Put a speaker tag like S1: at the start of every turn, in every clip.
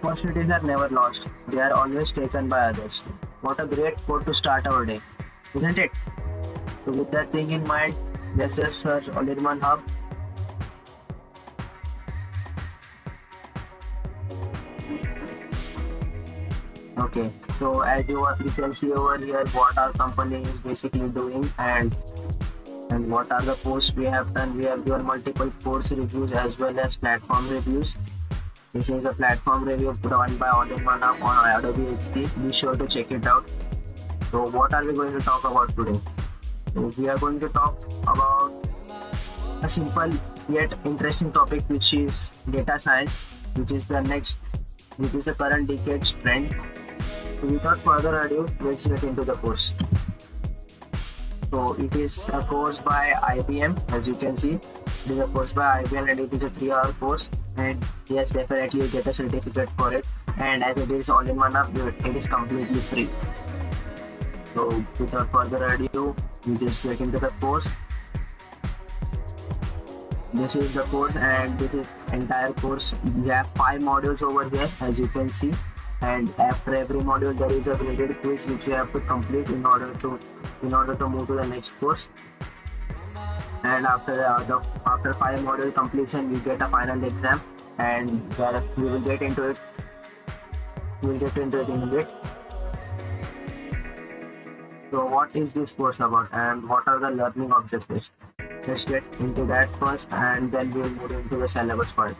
S1: Opportunities are never lost, they are always taken by others. What a great quote to start our day, isn't it? So, with that thing in mind, let's just search All-in-one Hub. Okay, so as you can see over here, what our company is basically doing and what are the posts we have done. We have given multiple course reviews as well as platform reviews. This is a platform review done by All-in-one Hub on Adobe XD. Be sure to check it out. So, what are we going to talk about today? So, we are going to talk about a simple yet interesting topic, which is data science, which is the current decade's trend. So, without further ado, let's get into the course. So, it is a course by IBM, as you can see. It is a course by IBM and it is a 3-hour course. And yes, definitely you get a certificate for it. And as it is All-in-one-Hub, it is completely free. So, without further ado, we just get into the course. This is the course and this is entire course. We have 5 modules over here, as you can see, and after every module there is a graded quiz which you have to complete in order to move to the next course. And after 5 module completion we get a final exam, and we will get into it. We'll get into it in a bit. So what is this course about and what are the learning objectives? Let's get into that first and then we'll move into the syllabus part.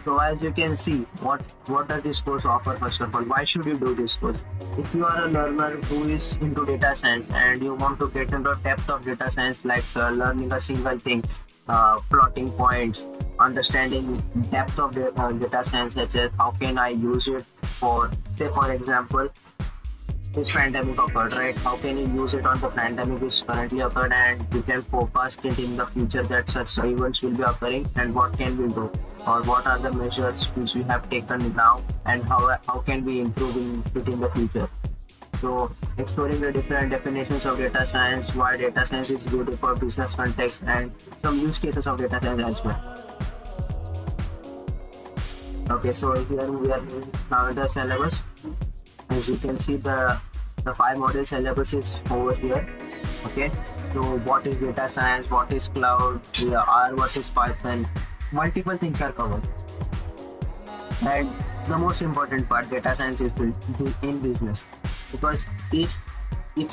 S1: So as you can see, what does this course offer? First of all, why should you do this course? If you are a learner who is into data science and you want to get into the depth of data science, like learning a single thing, plotting points, understanding depth of data science, such as how can I use it for, say for example, this pandemic occurred, right? How can you use it on the pandemic which currently occurred, and you can forecast it in the future that such events will be occurring, and what can we do, or what are the measures which we have taken now, and how can we improve it in the future. So exploring the different definitions of data science, why data science is good for business context, and some use cases of data science as well. Okay, so here we are now the syllabus. As you can see, the 5 module syllabus is over here. Okay, so what is data science, what is cloud, R versus Python, multiple things are covered. And the most important part, data science is in business, because if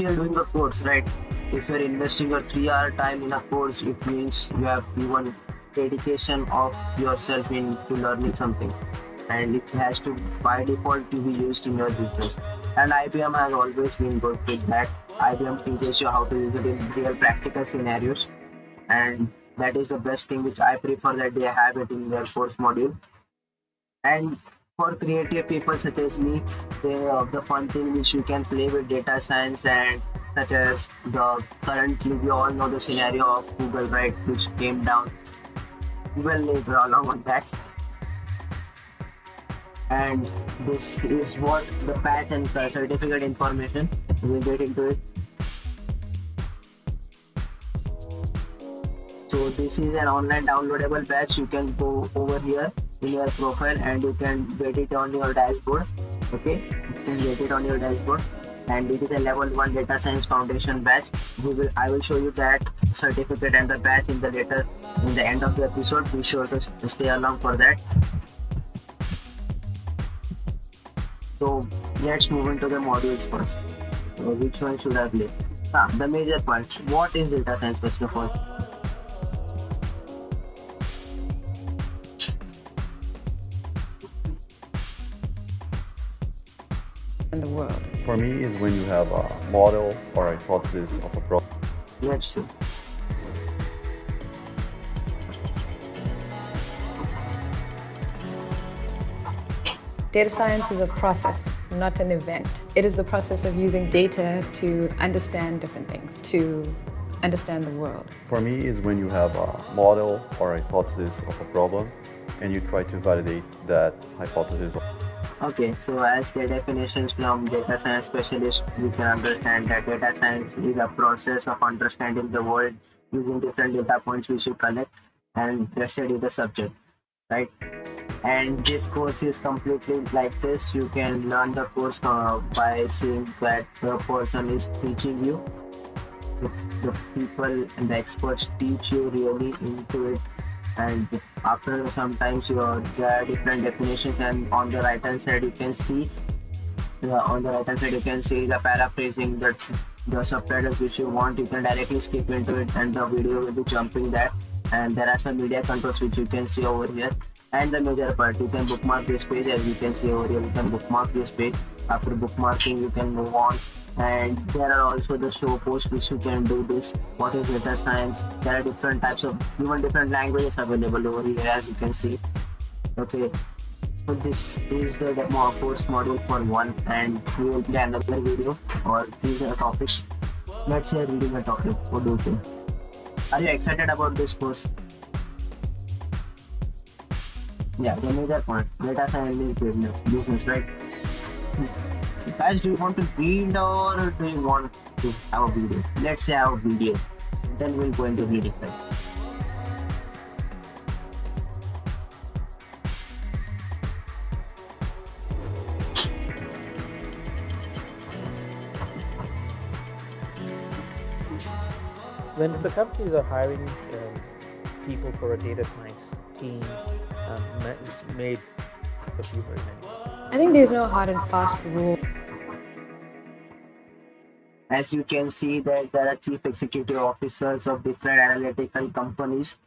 S1: you're doing a course, right, if you're investing your 3-hour time in a course, it means you have given dedication of yourself into learning something, and it has to by default to be used in your business. And IBM has always been good with that. IBM teaches you how to use it in real practical scenarios, and that is the best thing which I prefer, that they have it in their course module. And for creative people such as me, the fun thing which you can play with data science, and such as the currently we all know the scenario of Google, right, which came down. We will later along on that. And this is what the patch and certificate information. We'll get into it. So this is an online downloadable patch. You can go over here in your profile and you can get it on your dashboard. Okay, you can get it on your dashboard, and it is a level 1 data science foundation batch. I will show you that certificate and the batch in the end of the episode. Be sure to stay along for that. So let's move into the modules first. So which one should I play? The major part. What is data science first of all?
S2: In the world.
S3: For me, is when you have a model or a hypothesis of a problem.
S1: Let's see.
S2: Data science is a process, not an event. It is the process of using data to understand different things, to understand the world.
S3: For me, is when you have a model or a hypothesis of a problem and you try to validate that hypothesis.
S1: Okay, so as the definitions from data science specialist, we can understand that data science is a process of understanding the world using different data points which you collect and study the subject, right? And this course is completely like this. You can learn the course by seeing that the person is teaching you. The people and the experts teach you really into it, and after sometimes there are different definitions, and on the right hand side you can see the paraphrasing, the subtitles which you want. You can directly skip into it and the video will be jumping that. And there are some media controls which you can see over here. And the major part, you can bookmark this page. As you can see over here, you can bookmark this page. After bookmarking, you can move on. And there are also the show posts which you can do this. What is data science? There are different types of, even different languages available over here, as you can see. Okay, so this is the demo course module for one, and we will play another video or read a topic. Let's say reading a topic. What do you say? Are you excited about this course? Yeah, the major point. Data science is business, right? Guys, do you want to read or do you want to have a video? Let's say have a video. Then we'll go into reading, right?
S4: When the companies are hiring people for a data science team, made a few very many.
S2: I think there's no hard and fast rule.
S1: As you can see that there are chief executive officers of different analytical companies,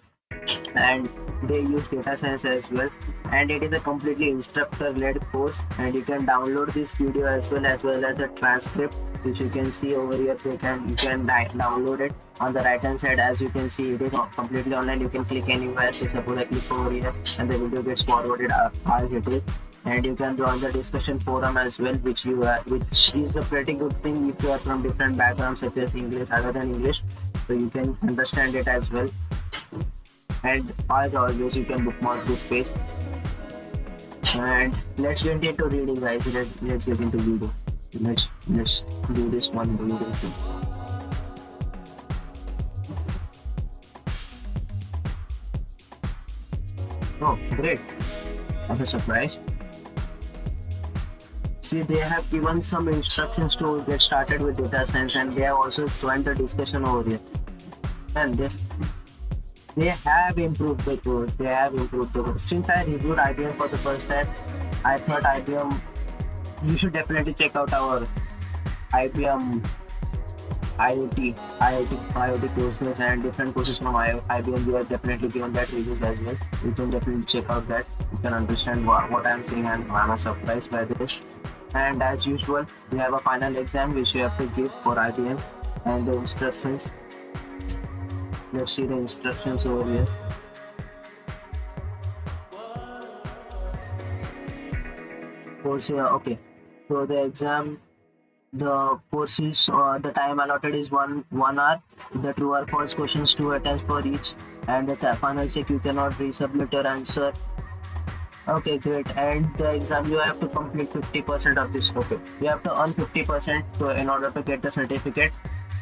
S1: and they use data science as well, and it is a completely instructor-led course, and you can download this video as well as the transcript which you can see over here. You can download it. On the right hand side, as you can see, it is completely online. You can click anywhere. So suppose I click over here and the video gets forwarded as it is. And you can join the discussion forum as well, which is a pretty good thing if you are from different backgrounds such as English other than English, so you can understand it as well. And as always, you can bookmark this page. And let's get into reading, guys. Let's get into video. Let's do this one reading thing. Oh, great! That's a surprise. See, they have given some instructions to get started with data science, and they have also joined the discussion over here. And they have improved the course. Since I reviewed IBM for the first time, I thought IBM, you should definitely check out our IBM IoT courses and different courses from IBM. We have definitely given that reviews as well. You can definitely check out that. You can understand what I'm saying, and I'm surprised by this. And as usual, we have a final exam which you have to give for IBM, and the instructions. Let's see the instructions over here. Course here, okay. So the exam, the course is the time allotted is one hour. The true or false questions, 2 attempts for each, and the final check, you cannot resubmit your answer. Okay, great. And the exam, you have to complete 50% of this. Okay, you have to earn 50% in order to get the certificate,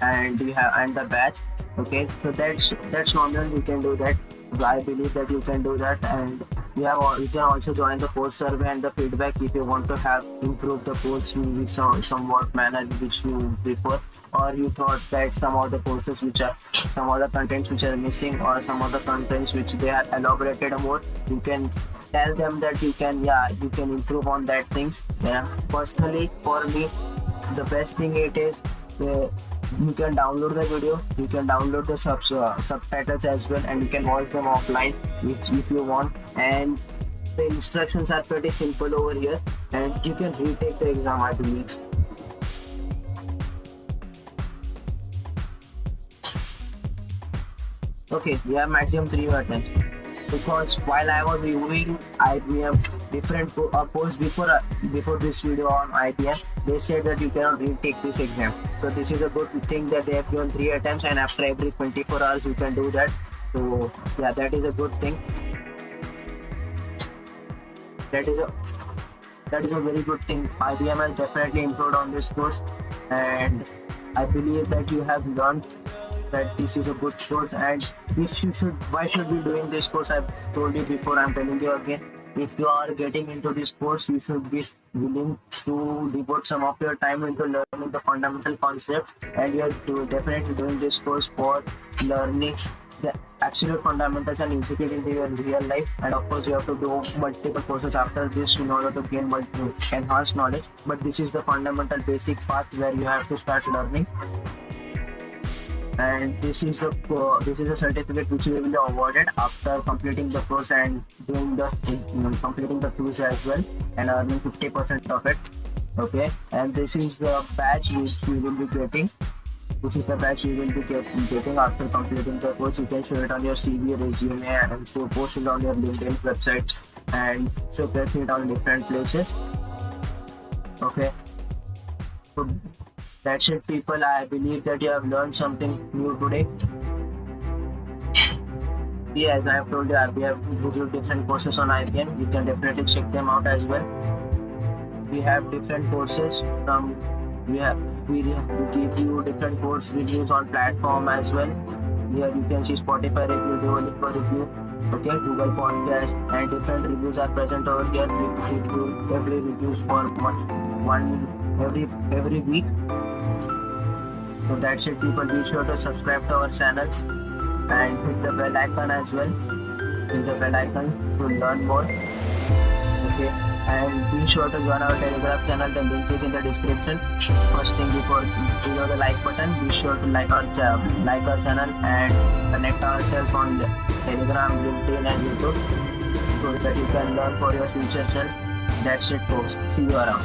S1: and the badge. Okay, so that's normal. You can do that. I believe that you can do that, and you can also join the course survey and the feedback if you want to have improve the course in somewhat manner which you prefer, or you thought that some of the courses some of the contents which are missing, or some of the contents which they are elaborated more. You can tell them that you can improve on that things. Yeah, personally for me, the best thing it is. You can download the video, you can download the subtitles as well, and you can watch them offline if you want. And the instructions are pretty simple over here, and you can retake the exam, I believe. Okay, we have maximum 3 attempts. Because while I was reviewing IBM different posts before this video on IBM, they said that you cannot retake this exam. So this is a good thing that they have given 3 attempts, and after every 24 hours you can do that. So yeah, that is a good thing. That is a very good thing. IBM has definitely improved on this course, and I believe that you have learned that this is a good course. And if you should, why should be doing this course? I've told you before, I'm telling you again. If you are getting into this course, you should be willing to devote some of your time into learning the fundamental concept, and you're definitely doing this course for learning the absolute fundamentals and execute into your real life. And of course, you have to do multiple courses after this in order to gain enhanced knowledge. But this is the fundamental basic path where you have to start learning. And this is a certificate which you will be awarded after completing the course and doing the completing the quiz as well, and earning 50% of it. Okay, and this is the badge which you will be getting. This is the badge you will be getting after completing the course. You can show it on your CV, resume, and so post it on your LinkedIn website, and showcase it on different places. Okay. So that's it, people. I believe that you have learned something new today. Yeah, as I have told you, we have reviewed different courses on IBM. You can definitely check them out as well. We have different courses from we give you different course reviews on platform as well. Here you can see Spotify review, Duolingo review, okay, Google Podcast, and different reviews are present over here. We give you every reviews for every week. So that's it, people. Be sure to subscribe to our channel and hit the bell icon as well. Hit the bell icon to learn more. Okay, and be sure to join our Telegram channel. The link is in the description. First thing, before below the like button, be sure to like our channel and connect ourselves on Telegram, LinkedIn, and YouTube so that you can learn for your future self. That's it, folks. See you around.